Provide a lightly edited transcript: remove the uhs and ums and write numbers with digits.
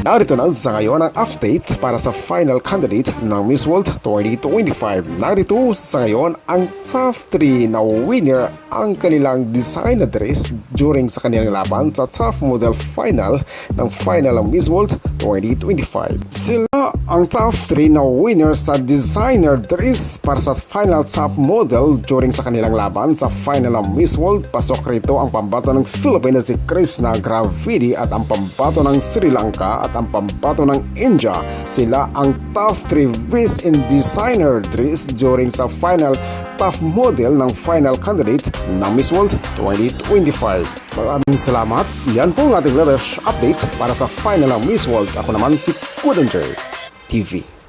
Narito na sa ngayon ang update para sa final candidate ng Miss World 2025. Narito sa ngayon ang top 3 na winner ang kanilang design dress during sa kanilang laban sa top model final ng final ng Miss World 2025. Sila ang top 3 na winner sa designer dress para sa final top model during sa kanilang laban sa final ng Miss World. Pasok rito ang pambato ng Philippines si Krishna Gravidi at ang pambato ng Sri Lanka at ang pambato ng India. Sila ang top 3 best in designer dress during sa final top model ng final candidate ng Miss World 2025. Maraming salamat. Yan po ang ating latest update para sa final ng Miss World. Ako naman si Kudanger TV.